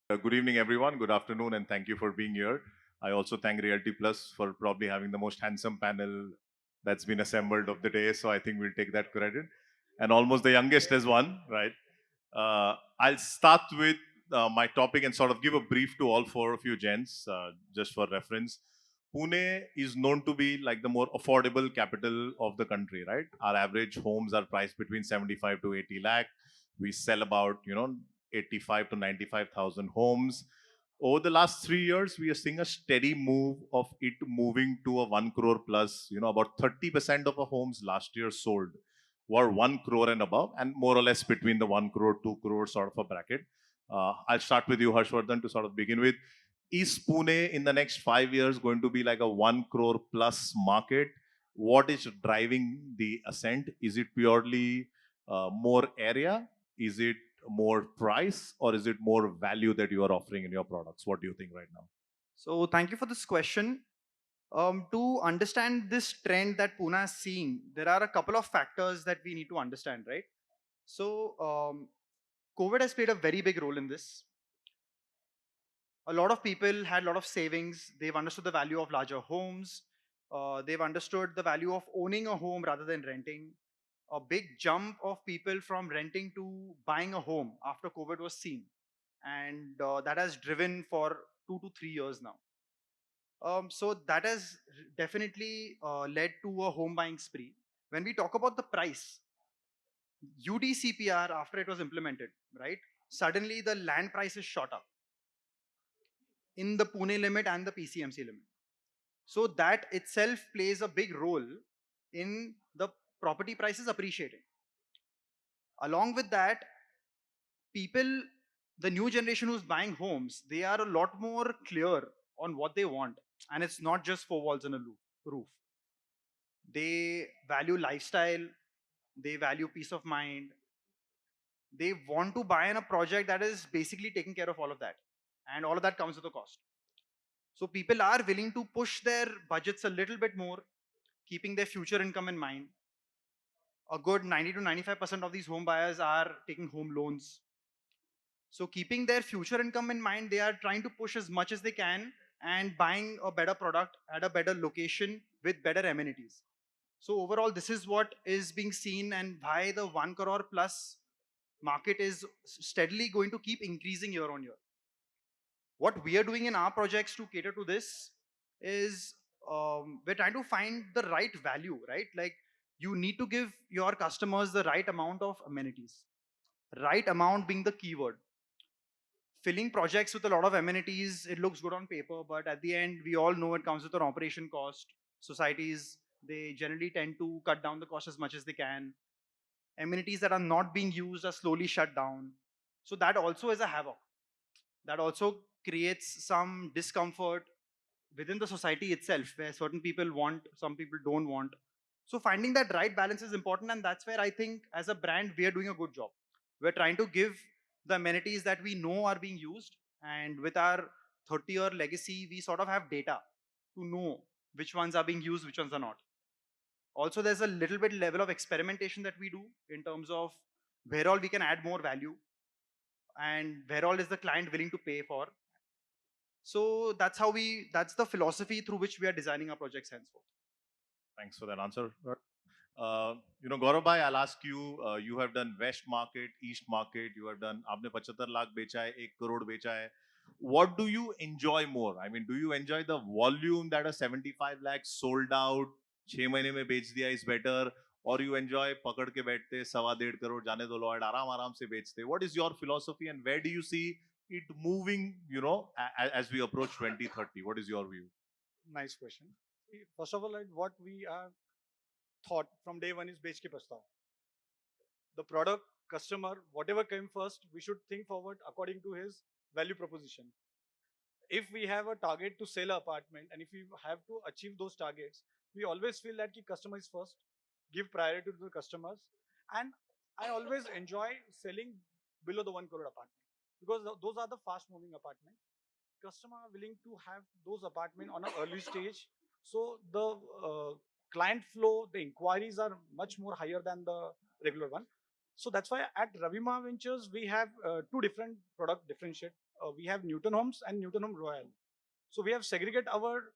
Good evening, everyone. Good afternoon, and thank you for being here. I also thank Realty Plus for probably having the most handsome panel that's been assembled of the day. So I think we'll take that credit. And almost the youngest as one, right? I'll start with my topic and sort of give a brief to all four of you gents, just for reference. Pune is known to be like the more affordable capital of the country, right? Our average homes are priced between 75 to 80 lakh. We sell about, 85 to 95,000 homes. Over the last 3 years, we are seeing a steady move of it moving to a 1 crore plus. About 30% of our homes last year sold were 1 crore and above, and more or less between the 1 crore, 2 crore sort of a bracket. I'll start with you, Harshawardhan, to sort of begin with. Is Pune in the next 5 years going to be like a 1 crore plus market? What is driving the ascent? Is it purely more area? Is it more price, or is it more value that you are offering in your products? What do you think right now? So thank you for this question. To understand this trend that Pune is seeing, there are a couple of factors that we need to understand, right? So COVID has played a very big role in this. A lot of people had a lot of savings. They've understood the value of larger homes. They've understood the value of owning a home rather than renting. A big jump of people from renting to buying a home after COVID was seen, and that has driven for 2 to 3 years now. So that has definitely led to a home buying spree. When we talk about the price, UDCPR after it was implemented, right? Suddenly the land prices shot up in the Pune limit and the PCMC limit. So that itself plays a big role in the property prices appreciating. Along with that, people, the new generation who's buying homes, they are a lot more clear on what they want. And it's not just four walls and a roof. They value lifestyle, they value peace of mind, they want to buy in a project that is basically taking care of all of that, and all of that comes with a cost. So people are willing to push their budgets a little bit more, keeping their future income in mind. A good 90 to 95% of these home buyers are taking home loans. So keeping their future income in mind, they are trying to push as much as they can and buying a better product at a better location with better amenities. So overall, this is what is being seen, and why the 1 crore plus market is steadily going to keep increasing year on year. What we are doing in our projects to cater to this is, we're trying to find the right value, right? Like, you need to give your customers the right amount of amenities, right amount being the keyword. Filling projects with a lot of amenities, it looks good on paper, but at the end, we all know it comes with an operation cost. Societies, they generally tend to cut down the cost as much as they can. Amenities that are not being used are slowly shut down. So that also is a havoc. That also creates some discomfort within the society itself, where certain people want, some people don't want. So finding that right balance is important, and that's where I think as a brand we are doing a good job. We're trying to give the amenities that we know are being used, and with our 30-year legacy, we sort of have data to know which ones are being used, which ones are not. Also, there's a little bit level of experimentation that we do in terms of where all we can add more value and where all is the client willing to pay for. So that's the philosophy through which we are designing our projects henceforth. Thanks for that answer. Gaurav bhai, I'll ask you. You have done West Market, East Market. You have done. आपने 75 लाख बेचा है, 1 crore बेचा है. What do you enjoy more? I mean, do you enjoy the volume that a 75 lakh sold out 6 महीने में बेच दिया is better, or you enjoy पकड़ के बैठते 1.25 crore जाने दो Lloyd आराम आराम से बेचते? What is your philosophy, and where do you see it moving? As we approach 2030, what is your view? Nice question. First of all, like, what we have thought from day one is बेच के पछताओ. The product, customer, whatever came first, we should think forward according to his value proposition. If we have a target to sell an apartment, and if we have to achieve those targets, we always feel that the customer is first, give priority to the customers. And I always enjoy selling below the 1 crore apartment, because those are the fast moving apartment. Customer are willing to have those apartment on an early stage. So the client flow, the inquiries are much more higher than the regular one. So that's why at Ravima Ventures we have two different product differentiate. We have Newton Homes and Newton Home Royal. So we have segregate our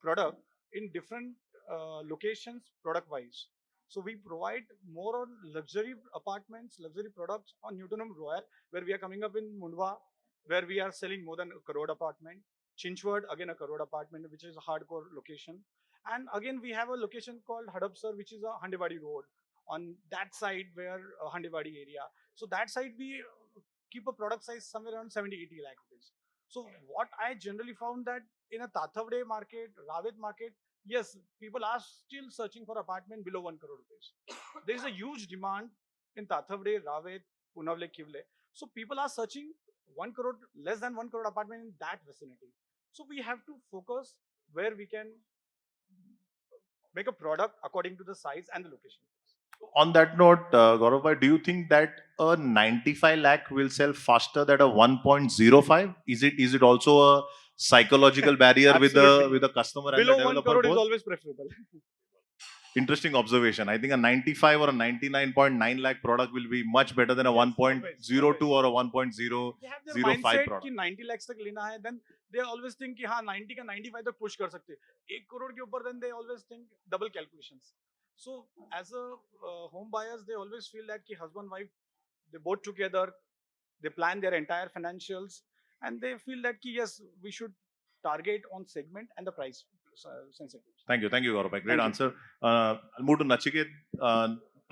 product in different locations product wise. So we provide more on luxury apartments, luxury products on Newton Home Royal, where we are coming up in Mundwa, where we are selling more than a crore apartment. Chinchwad, again a crore apartment, which is a hardcore location. And again, we have a location called Hadapsar, which is a Handewadi Road on that side where Handewadi area. So that side we keep a product size somewhere around 70-80 lakh rupees. So what I generally found that in a Tathavde market, Ravit market, yes, people are still searching for apartment below 1 crore rupees. There is a huge demand in Tathavde, Ravit, Punavle, Kivle. So people are searching 1 crore, less than 1 crore apartment in that vicinity. So we have to focus where we can make a product according to the size and the location. On that note, Gaurav, do you think that a 95 lakh will sell faster than a 1.05? Is it also a psychological barrier with Absolutely. the customer and the Below 1 developer crore is both? always preferable. Interesting observation. I think a 95 or a 99.9 lakh product will be much better than a Yes, 1.02 or a They have their 1.005 mindset product. कि 90 lakhs तक लेना है, then they always think कि हाँ 90 का 95 तक push कर सकते हैं. 1 crore के ऊपर then they always think double calculations. So as a home buyers, they always feel that कि husband wife they both together, they plan their entire financials, and they feel that कि yes we should target on segment and the price sensitive. Thank you, Gaurav. Great Thank you. answer. I'll move to Nachiket.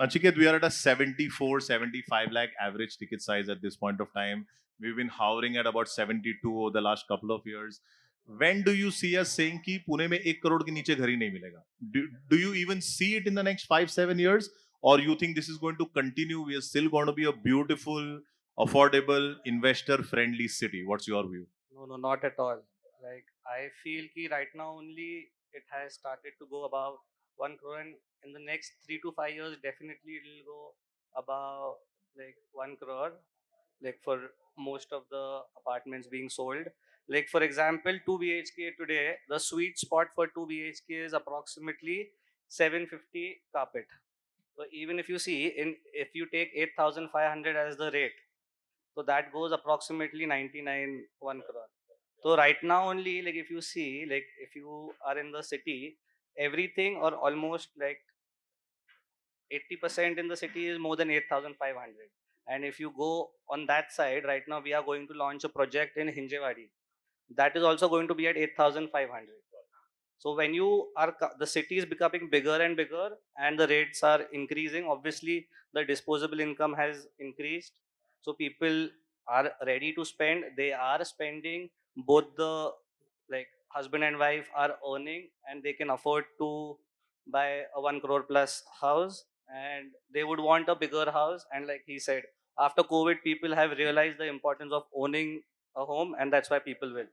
Nachiket, we are at a 74, 75 lakh average ticket size at this point of time. We've been hovering at about 72 over the last couple of years. When do you see us saying कि पुणे में 1 करोड़ के नीचे घर ही नहीं मिलेगा? Do you even see it in the next 5-7 years? Or you think this is going to continue? We are still going to be a beautiful, affordable, investor-friendly city. What's your view? No, not at all. Like I feel ki right now only it has started to go above 1 crore, and in the next 3 to 5 years, definitely it will go above like 1 crore. Like for most of the apartments being sold. Like for example, 2 BHK today, the sweet spot for 2 BHK is approximately 750 carpet. So even if you see if you take 8,500 as the rate, so that goes approximately 99 1 crore. So right now only, like if you see, like if you are in the city, everything or almost like 80% in the city is more than 8,500. And if you go on that side, right now we are going to launch a project in Hinjewadi. That is also going to be at 8,500. So when you are, the city is becoming bigger and bigger and the rates are increasing, obviously the disposable income has increased. So people are ready to spend. They are spending. Both the like husband and wife are earning and they can afford to buy a 1 crore plus house, and they would want a bigger house. And like he said, after COVID, people have realized the importance of owning a home, and that's why people will.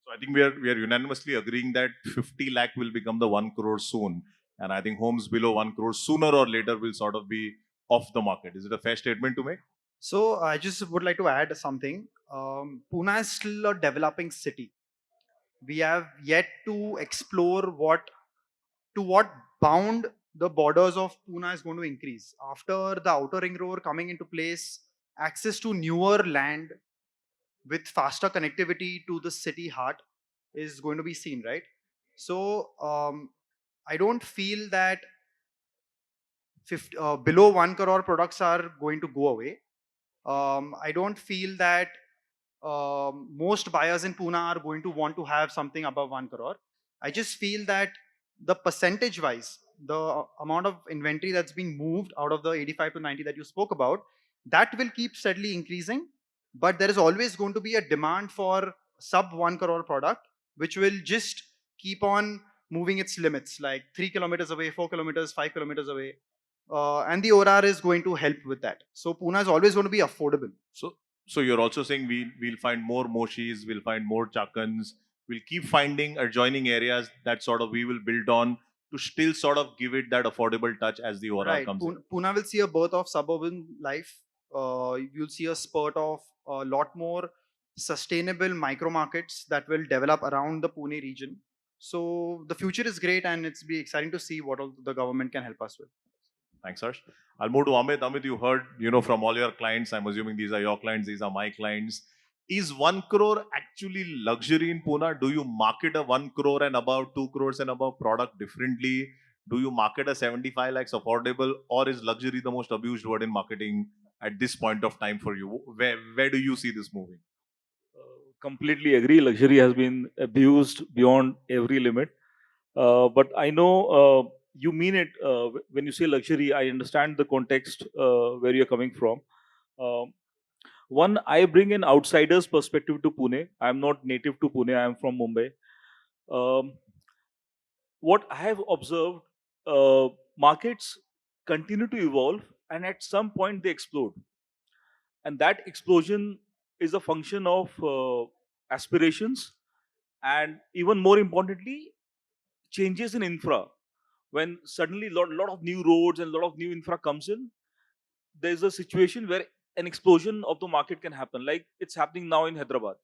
So I think we are unanimously agreeing that 50 lakh will become the 1 crore soon. And I think homes below 1 crore sooner or later will sort of be off the market. Is it a fair statement to make? So I just would like to add something. Pune is still a developing city. We have yet to explore what bound the borders of Pune is going to increase. After the outer ring road coming into place, access to newer land with faster connectivity to the city heart is going to be seen, right? So I don't feel that below 1 crore products are going to go away. I don't feel that most buyers in Pune are going to want to have something above 1 crore. I just feel that the percentage wise, the amount of inventory that's being moved out of the 85 to 90 that you spoke about, that will keep steadily increasing. But there is always going to be a demand for sub 1 crore product, which will just keep on moving its limits, like 3 kilometers away, 4 kilometers, 5 kilometers away. And the ORR is going to help with that. So Pune is always going to be affordable. So you're also saying we'll find more Moshis, we'll find more Chakans, we'll keep finding adjoining areas that sort of we will build on to still sort of give it that affordable touch as the ORR Right. comes in. Pune will see a birth of suburban life. You'll see a spurt of a lot more sustainable micro markets that will develop around the Pune region. So the future is great, and it's be exciting to see what all the government can help us with. Thanks, Harsh. I'll move to Amit. Amit, you heard, from all your clients. I'm assuming these are your clients. These are my clients. Is 1 crore actually luxury in Pune? Do you market a 1 crore and above, 2 crores and above product differently? Do you market a 75 lakhs affordable, or is luxury the most abused word in marketing at this point of time for you? Where do you see this moving? Completely agree. Luxury has been abused beyond every limit. But I know you mean it when you say luxury. I understand the context where you're coming from. Um, One, I bring an outsider's perspective to Pune. I'm not native to Pune. I'm from Mumbai. Um, what I have observed, markets continue to evolve, and at some point they explode. And that explosion is a function of aspirations, and even more importantly, changes in infra. When suddenly lot of new roads and lot of new infra comes in, there's a situation where an explosion of the market can happen, like it's happening now in Hyderabad.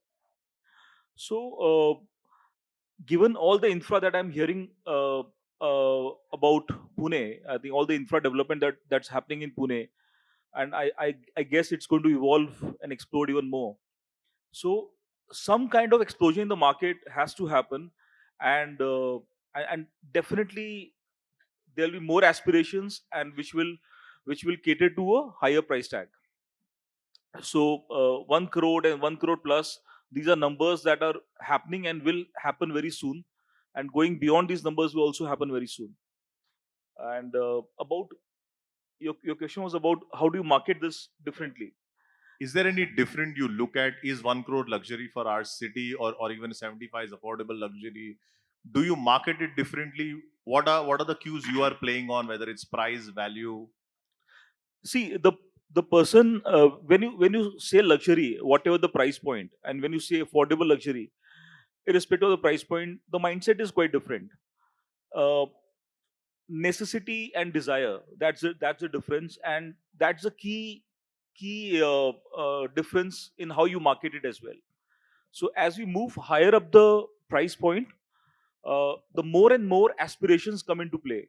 So given all the infra that I'm hearing about Pune, I think all the infra development that's happening in Pune, and I guess it's going to evolve and explode even more. So some kind of explosion in the market has to happen, and and definitely there'll be more aspirations, and which will cater to a higher price tag. So 1 crore and 1 crore plus, these are numbers that are happening and will happen very soon, and going beyond these numbers will also happen very soon. And about your question was about how do you market this differently. Is there any different you look at? Is 1 crore luxury for our city, or even 75 is affordable luxury? Do you market it differently? What are the cues you are playing on, whether it's price, value? See, the person, when you say luxury, whatever the price point, and when you say affordable luxury, irrespective of the price point, the mindset is quite different. uh, Necessity and desire, that's a difference, and that's the key difference in how you market it as well. So as we move higher up the price point, the more and more aspirations come into play,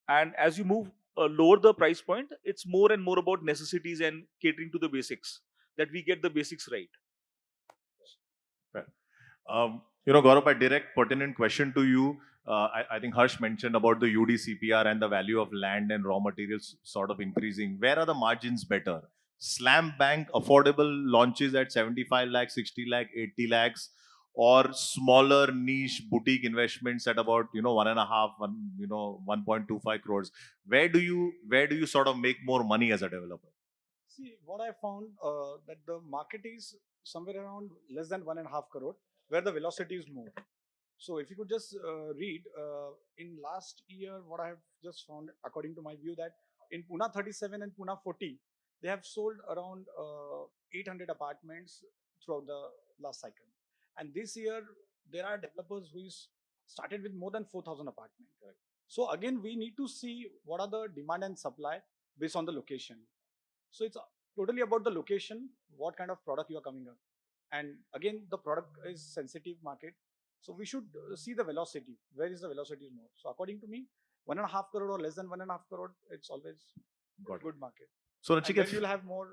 and as you move lower the price point, it's more and more about necessities and catering to the basics, that we get the basics right. Right. Gaurav, a direct pertinent question to you. I think Harsh mentioned about the UDCPR and the value of land and raw materials sort of increasing. Where are the margins better? Slam bank affordable launches at 75 lakhs, 60 lakh, 80 lakhs, or smaller niche boutique investments at about, one and a half, 1.25 crores. Where do you sort of make more money as a developer? See, what I found that the market is somewhere around less than 1.5 crore, where the velocity is more. So if you could just read in last year, what I have just found, according to my view, that in Pune 37 and Pune 40, they have sold around 800 apartments throughout the last cycle. And this year, there are developers who is started with more than 4,000 apartments. Correct. So again, we need to see what are the demand and supply based on the location. So it's totally about the location, what kind of product you are coming up. And again, the product is sensitive market. So we should see the velocity. Where is the velocity more? So according to me, 1.5 crore or less than 1.5 crore, it's always Got it. good market. So And then Nachiket, you'll have more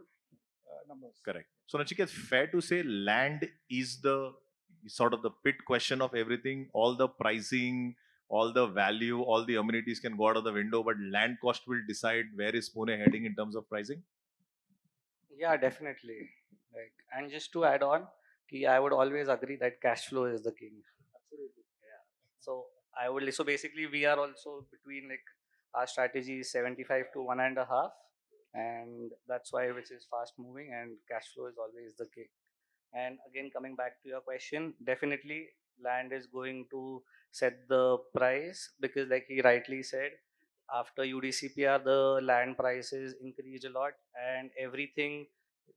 numbers. correct. So Nachiket, fair to say land is the sort of the pit question of everything. All the pricing, all the value, all the amenities can go out of the window, but land cost will decide where is Pune heading in terms of pricing. Yeah, definitely. Like, and just to add on, I would always agree that cash flow is the king. Absolutely. Yeah. So I would, so basically we are also between, like, our strategy is 75 to 1.5, and that's why which is fast moving, and cash flow is always the king. And again, coming back to your question, definitely land is going to set the price, because like he rightly said, after UDCPR, the land prices increased a lot, and everything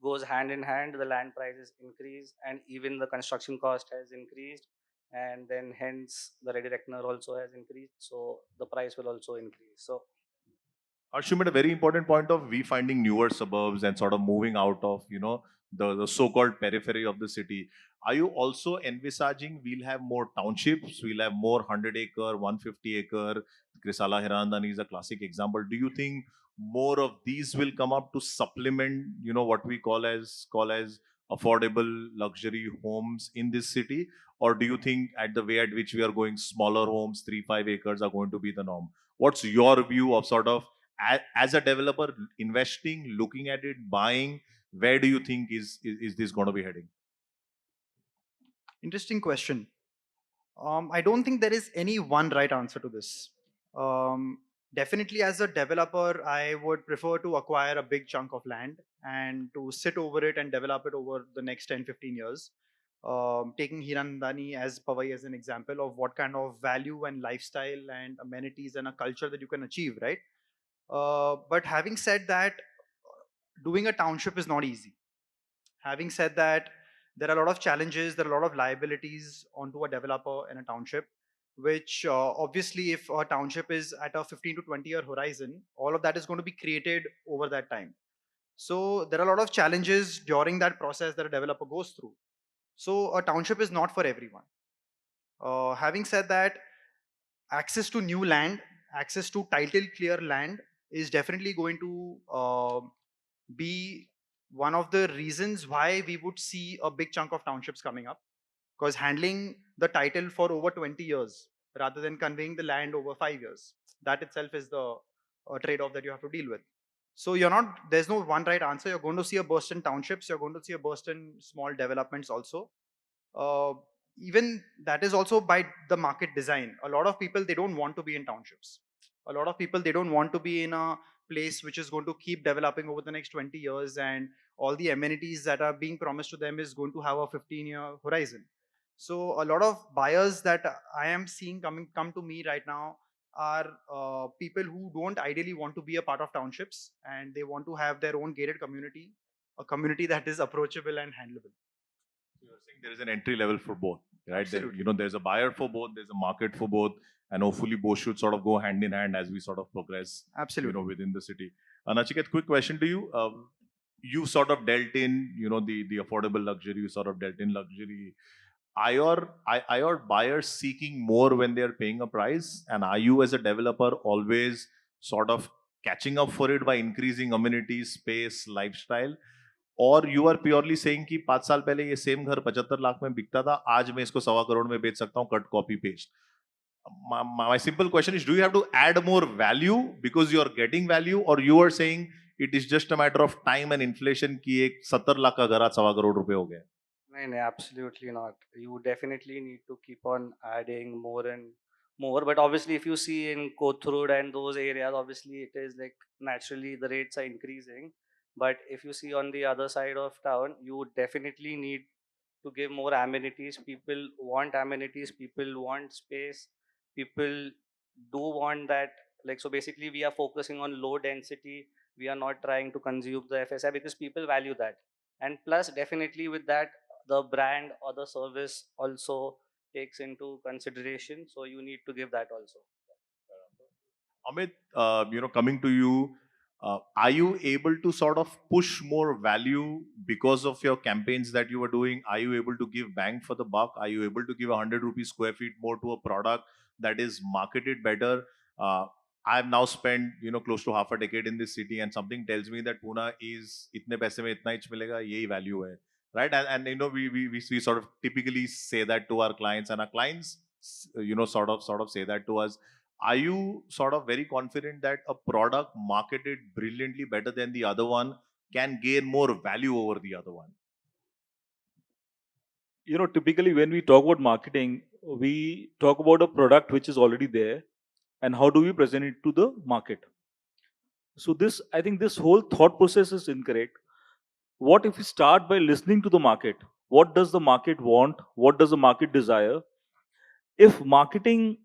goes hand in hand. The land prices increase, and even the construction cost has increased, and then hence the ready reckoner also has increased. So the price will also increase. So Harsh, you made a very important point of we finding newer suburbs and sort of moving out of, the so-called periphery of the city. Are you also envisaging we'll have more townships, we'll have more 100-acre, 150-acre? Krisala Hirandani is a classic example. Do you think more of these will come up to supplement, what we call as affordable luxury homes in this city? Or do you think at the way at which we are going, smaller homes, 3-5 acres are going to be the norm? What's your view of sort of as a developer investing, looking at it, buying? Where do you think is this going to be heading? Interesting question. I don't think there is any one right answer to this. Definitely, as a developer, I would prefer to acquire a big chunk of land and to sit over it and develop it over the next 10, 15 years. Taking Hirandani as Pavai as an example of what kind of value and lifestyle and amenities and a culture that you can achieve, right? But having said that, doing a township is not easy. Having said that, there are a lot of challenges, there are a lot of liabilities onto a developer in a township, which obviously, if a township is at a 15 to 20-year horizon, all of that is going to be created over that time. So there are a lot of challenges during that process that a developer goes through. So a township is not for everyone. Having said that, access to new land, access to title clear land is definitely going to be one of the reasons why we would see a big chunk of townships coming up, because handling the title for over 20 years rather than conveying the land over 5 years, that itself is the trade-off that you have to deal with. So there's no one right answer. You're going to see a burst in townships, you're going to see a burst in small developments also. uh, Even that is also by the market design. A lot of people, they don't want to be in townships. A lot of people, they don't want to be in a place which is going to keep developing over the next 20 years, and all the amenities that are being promised to them is going to have a 15-year horizon. So a lot of buyers that I am seeing come to me right now are people who don't ideally want to be a part of townships, and they want to have their own gated community, a community that is approachable and handleable. So you're saying there is an entry level for both, right? There, Absolutely. there's a buyer for both, there's a market for both, and hopefully both should sort of go hand in hand as we sort of progress, Absolutely. within the city. Nachiket, quick question to you. You sort of dealt in, the affordable luxury, you sort of dealt in luxury. Are your buyers seeking more when they are paying a price? And are you as a developer always sort of catching up for it by increasing amenities, space, lifestyle? और you are purely saying कि 5 साल पहले ये same घर 75 लाख में बिकता था, आज मैं इसको 1.25 करोड़ में बेच सकता हूँ, cut copy paste? My simple question is, do you have to add more value because you are getting value, or you are saying it is just a matter of time and inflation कि एक 70 लाख का घर आज 1.25 करोड़ रुपए हो गया? No, absolutely not. You definitely need to keep on adding more and more. But obviously, if you see in Kothurud and those areas, obviously it is like naturally the rates are increasing. But if you see on the other side of town, you definitely need to give more amenities. People want amenities, people want space, people do want that. Like, so basically, we are focusing on low density. We are not trying to consume the FSI because people value that. And plus, definitely with that, the brand or the service also takes into consideration. So you need to give that also. Amit, coming to you, are you able to sort of push more value because of your campaigns that you are doing? Are you able to give bang for the buck? Are you able to give 100 rupees square feet more to a product that is marketed better? I have now spent, close to half a decade in this city, and something tells me that Pune is itne paise mein itna inch milega, yehi value hai, right? And we sort of typically say that to our clients, and our clients, sort of say that to us. Are you sort of very confident that a product marketed brilliantly better than the other one can gain more value over the other one? Typically when we talk about marketing, we talk about a product which is already there and how do we present it to the market. So I think this whole thought process is incorrect. What if we start by listening to the market? What does the market want? What does the market desire? If marketing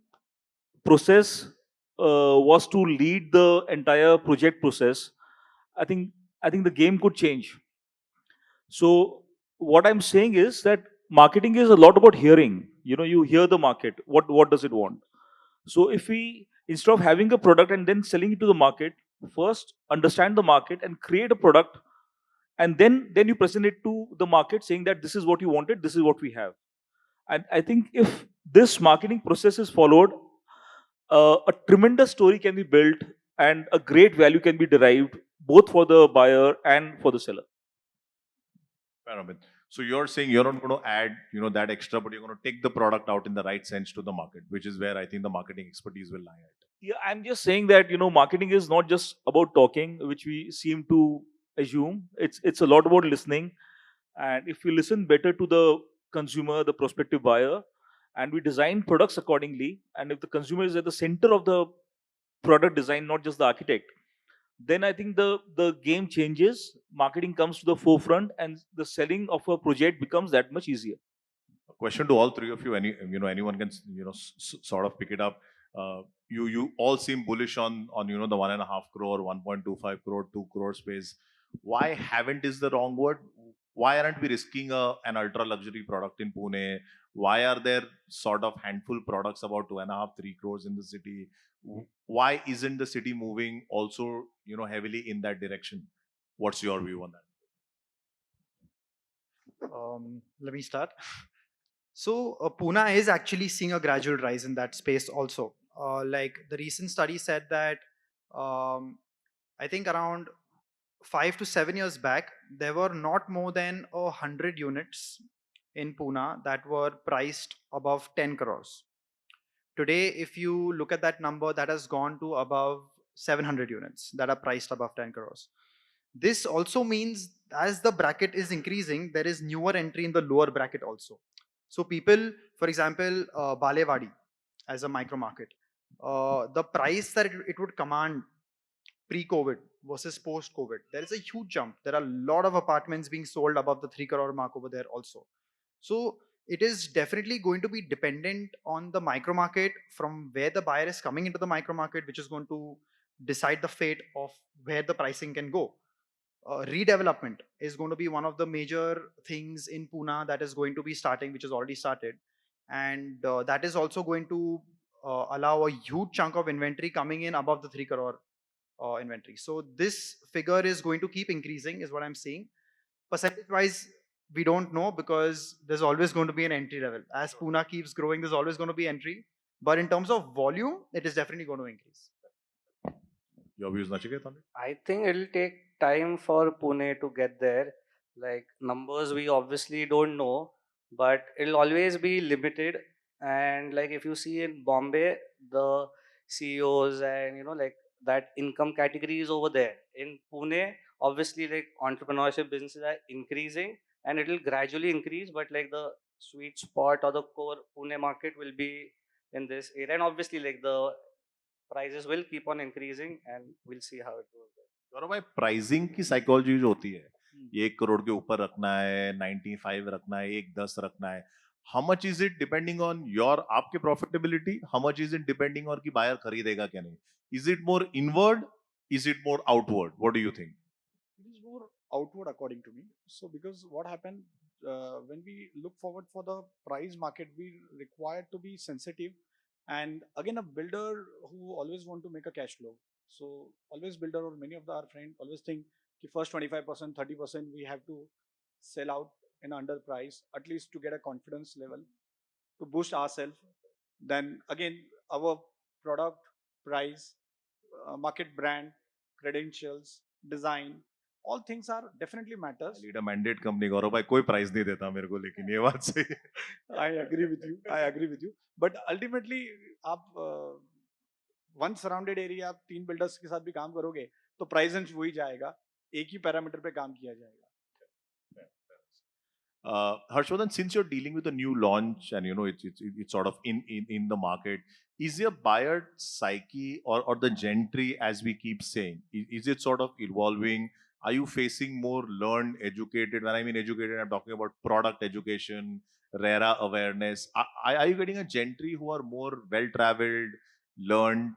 process was to lead the entire project process, I think the game could change. So what I'm saying is that marketing is a lot about hearing. You hear the market. What does it want? So if we, instead of having a product and then selling it to the market, first understand the market and create a product and then you present it to the market saying that this is what you wanted, this is what we have. And I think if this marketing process is followed, a tremendous story can be built and a great value can be derived both for the buyer and for the seller. Fair enough. So you're saying you're not going to add, that extra, but you're going to take the product out in the right sense to the market, which is where I think the marketing expertise will lie at. Yeah, I'm just saying that marketing is not just about talking, which we seem to assume. It's a lot about listening, and if we listen better to the consumer, the prospective buyer, and we design products accordingly, and if the consumer is at the center of the product design, not just the architect, then I think the game changes. Marketing comes to the forefront, and the selling of a project becomes that much easier. A question to all three of you. Anyone can sort of pick it up. You all seem bullish on the 1.5 crore, 1.25 crore, 2 crore space. Why haven't is the wrong word? Why aren't we risking an ultra luxury product in Pune? Why are there sort of handful products about 2.5, 3 crores in the city? Why isn't the city moving also heavily in that direction? What's your view on that? Let me start. So Pune is actually seeing a gradual rise in that space also. Like the recent study said that I think around 5 to 7 years back, there were not more than 100 units in Pune that were priced above 10 crores. Today, if you look at that number, that has gone to above 700 units that are priced above 10 crores. This also means as the bracket is increasing, there is newer entry in the lower bracket also. So people, for example, Balewadi as a micro market, the price that it would command pre-COVID versus post-COVID, there is a huge jump. There are a lot of apartments being sold above the 3 crore mark over there also. So it is definitely going to be dependent on the micro market, from where the buyer is coming into the micro market, which is going to decide the fate of where the pricing can go. Redevelopment is going to be one of the major things in Pune that is going to be starting, which has already started. And that is also going to allow a huge chunk of inventory coming in above the 3 crore inventory. So this figure is going to keep increasing, is what I'm saying. Percentage wise, we don't know, because there's always going to be an entry level. As Pune keeps growing, there's always going to be entry. But in terms of volume, it is definitely going to increase. Your views, Nachiket, on it? I think it'll take time for Pune to get there. Like numbers, we obviously don't know, but it'll always be limited. And like if you see in Bombay, the CEOs and like that income category is over there. In Pune, obviously like entrepreneurship businesses are increasing and it'll gradually increase, but like the sweet spot or the core Pune market will be in this area. And obviously like the prices will keep on increasing and we'll see how it goes. गौरव भाई, pricing की psychology जो होती है, ये 1 करोड़ के ऊपर रखना है, 95 रखना है, 110 रखना है, how much is it depending on your आपके profitability? How much is it depending on कि buyer खरीदेगा क्या नहीं? Is it more inward? Is it more outward? What do you think? It is more outward according to me. So because what happened when we look forward for the price market, we require to be sensitive. And again, a builder who always want to make a cash flow. So always builder or many of our friends always think the first 25%, 30% we have to sell out in under price, at least to get a confidence level to boost ourselves. Then again, our product, price, market brand, credentials, design, all things are definitely matters. Lead a mandate company, Gaurav भाई कोई price नहीं देता मेरे को, लेकिन ये बात सही है. I agree with you. I agree with you. But ultimately, आप वन सराउंडेड एरिया आप 3 बिल्डर्स के साथ भी काम करोगे तो प्राइस रेंज वही जाएगा, एक ही पैरामीटर पे काम किया जाएगा. Harshawardhan, since you're dealing with a new launch and it's sort of in the market, is your buyer psyche or the gentry, as we keep saying, is it sort of evolving? Are you facing more learned, educated? When I mean educated, I'm talking about product education, RERA awareness. Are you getting a gentry who are more well-traveled, learned?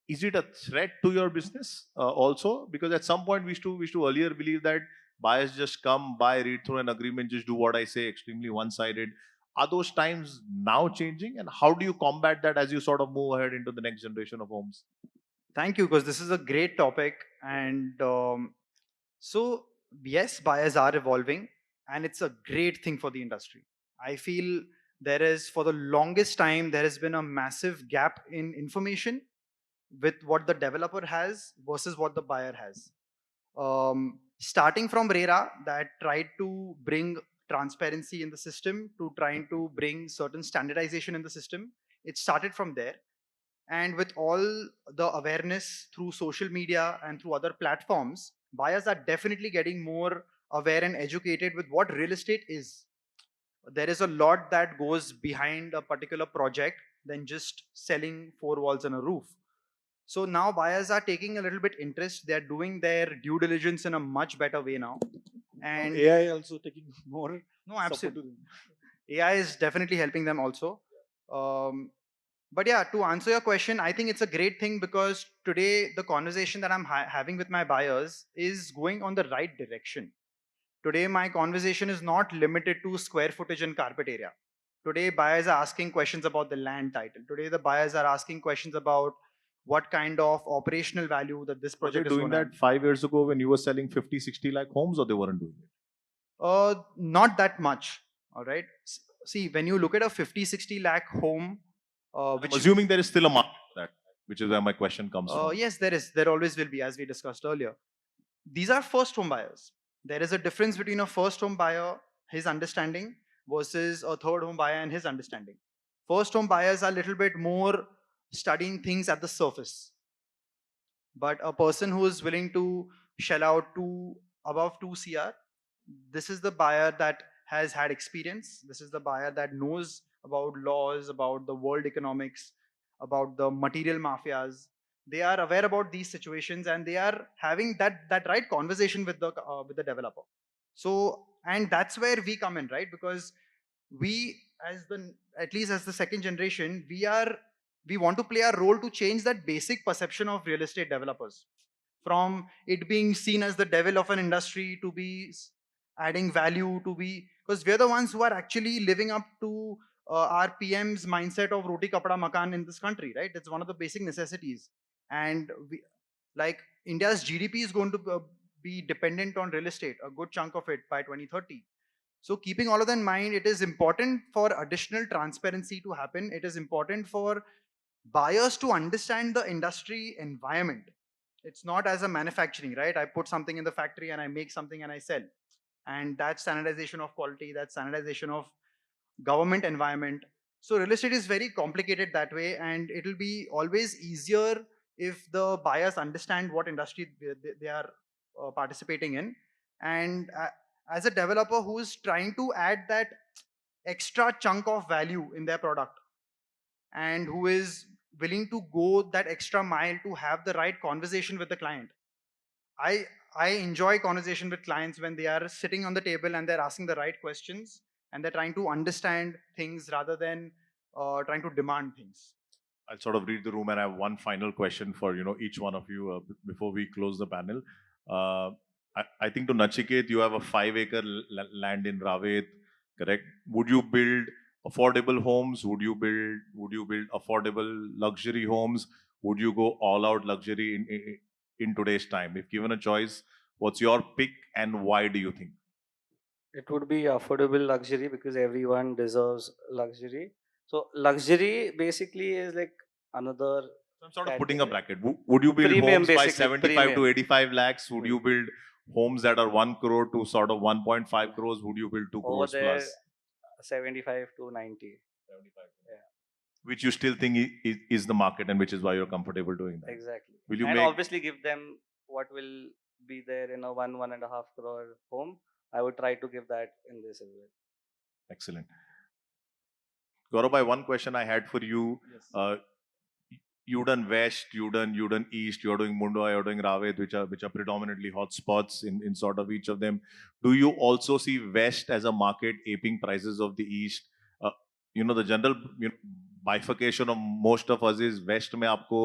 Is it a threat to your business also? Because at some point we used to earlier believe that buyers just come, buy, read through an agreement, just do what I say, extremely one-sided. Are those times now changing? And how do you combat that as you sort of move ahead into the next generation of homes? Thank you, because this is a great topic. And so yes, buyers are evolving, and it's a great thing for the industry. I feel there is, for the longest time, there has been a massive gap in information with what the developer has versus what the buyer has. Starting from RERA, that tried to bring transparency in the system, to trying to bring certain standardization in the system. It started from there. And with all the awareness through social media and through other platforms, buyers are definitely getting more aware and educated with what real estate is. There is a lot that goes behind a particular project than just selling four walls and a roof. So now buyers are taking a little bit interest. They're doing their due diligence in a much better way now. Now And AI also taking more no, support to absolutely. them. AI is definitely helping them also. Um, but yeah, to answer your question, I think it's a great thing because today the conversation that I'm having with my buyers is going on the right direction. Today, my conversation is not limited to square footage and carpet area. Today, buyers are asking questions about the land title. Today, the buyers are asking questions about what kind of operational value that this Were they project is doing going to have. that 5 years ago when you were selling 50, 60 lakh homes, or they weren't doing it? Not that much. All right. See, when you look at a 50, 60 lakh home, I'm which assuming there is still a market for that, which is where my question comes from. yes, there is. There always will be, as we discussed earlier. These are first home buyers. There is a difference between a first home buyer, his understanding, versus a third home buyer and his understanding. First home buyers are a little bit more studying things at the surface. But a person who is willing to shell out to above 2 CR, this is the buyer that has had experience. This is the buyer that knows about laws, about the world economics, about the material mafias. They are aware about these situations and they are having that right conversation with the developer. So, and that's where we come in, right? Because we, as the, at least as the second generation, we want to play a role to change that basic perception of real estate developers, from it being seen as the devil of an industry to be adding value, to be, because we're the ones who are actually living up to our PM's mindset of roti kapda makan in this country, right? It's one of the basic necessities. And we, like, India's GDP is going to be dependent on real estate, a good chunk of it by 2030. So keeping all of that in mind, it is important for additional transparency to happen. It is important for buyers to understand the industry environment. It's not as a manufacturing, right? I put something in the factory and I make something and I sell. And that's standardization of quality, that's standardization of government environment. So real estate is very complicated that way, and it'll be always easier if the buyers understand what industry they are participating in. And as a developer who is trying to add that extra chunk of value in their product, and who is willing to go that extra mile to have the right conversation with the client. I I enjoy conversation with clients when they are sitting on the table and they're asking the right questions and they're trying to understand things rather than trying to demand things. I'll sort of read the room, and I have one final question for each one of you before we close the panel. Uh, I think to Nachiket, you have a 5-acre land in Ravit, correct? Would you build affordable homes? Would you build affordable luxury homes? Would you go all out luxury in today's time? If given a choice, what's your pick and why do you think? It would be affordable luxury because everyone deserves luxury. So luxury basically is like another So I'm sort of putting a category. bracket. Would you build Premium, homes by basically, 75 to premium. 85 lakhs? Would you build homes that are 1 crore to sort of 1.5 crores? Would you build 2 Over crores there, plus? 75 to 90. 75. Yeah, Which you still think is the market, and which is why you're comfortable doing that. exactly. Will you And make obviously give them what will be there in a 1.5 crore home. I would try to give that in this as well. excellent? Gaurav, one question I had for you. Yes. You done West, you done East, you're doing Mundwa, you're doing Ravit, which are predominantly hotspots in sort of each of them. Do you also see West as a market aping prices of the East? Uh, the general bifurcation of most of us is West में आपको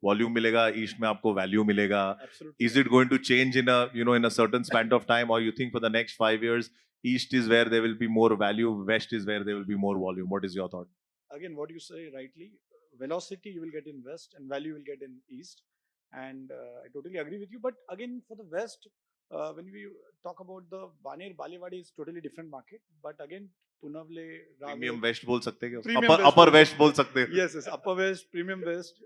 volume मिलेगा, East में आपको value मिलेगा. Absolutely. Is it going to change in a certain span of time, or you think for the next 5 years, East is where there will be more value, West is where there will be more volume? What is your thought? Again, what you say rightly, velocity you will get in West and value you will get in East. And I totally agree with you. But again, for the West, When we talk about the Baner, Balewadi is totally different market. But again, Punavle, premium Rave, वेस्ट बोल सकते हैं क्या Premium अपर West अपर बोल waste सकते बोल हैं. सकते हैं yes, yes, Upper West, Premium West,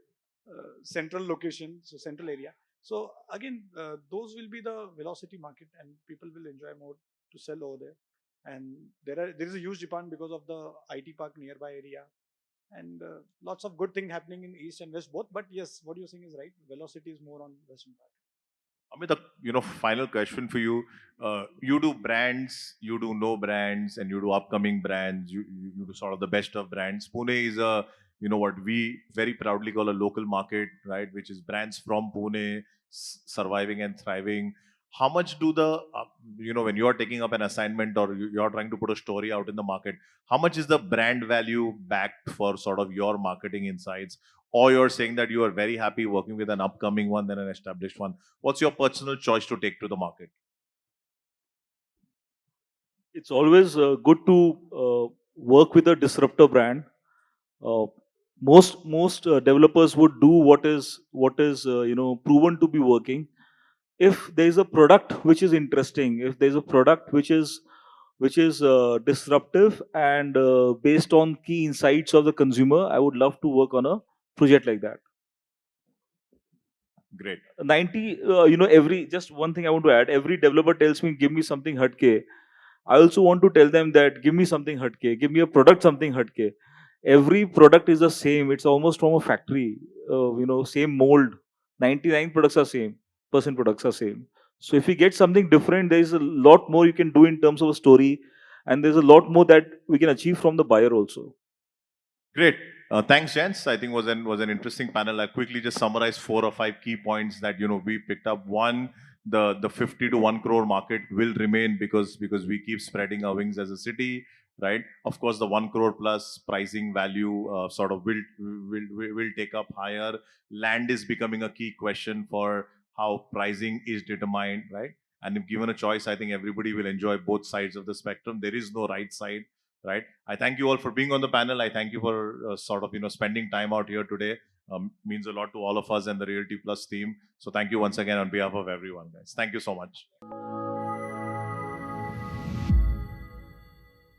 central location, so central area. So again, those will be the velocity market, and people will enjoy more to sell over there. And there is a huge demand because of the IT park nearby area, and lots of good thing happening in east and west both. But yes, what you're saying is right. Velocity is more on western part. Amit, final question for you. You do brands, you do no brands, and you do upcoming brands. You do sort of the best of brands. Pune is what we very proudly call a local market, right? Which is brands from Pune surviving and thriving. How much do when you're taking up an assignment or you're trying to put a story out in the market, how much is the brand value backed for sort of your marketing insights? Or you're saying that you are very happy working with an upcoming one than an established one? What's your personal choice to take to the market? It's always good to work with a disruptor brand. Most developers would do what is proven to be working. If there is a product which is interesting, if there is a product which is disruptive and based on key insights of the consumer, I would love to work on a project like that. Great. 90 every just one thing I want to add, every developer tells me give me something hatke. I also want to tell them that give me something hatke, give me a product something hatke. Every product is the same, it's almost from a factory, same mold. 99 products are same, percent products are same. So if you get something different, there is a lot more you can do in terms of a story, and there's a lot more that we can achieve from the buyer also. Great. Thanks, gents. I think was an interesting panel. I'll quickly just summarize 4 or 5 key points that we picked up. One, the 50 to 1 crore market will remain because we keep spreading our wings as a city, right? Of course, the 1 crore plus pricing value sort of will take up higher. Land is becoming a key question for how pricing is determined, right? And if given a choice, I think everybody will enjoy both sides of the spectrum. There is no right side, right? I thank you all for being on the panel. I thank you for sort of spending time out here today. Means a lot to all of us and the Realty Plus team. So thank you once again on behalf of everyone, guys. Thank you so much.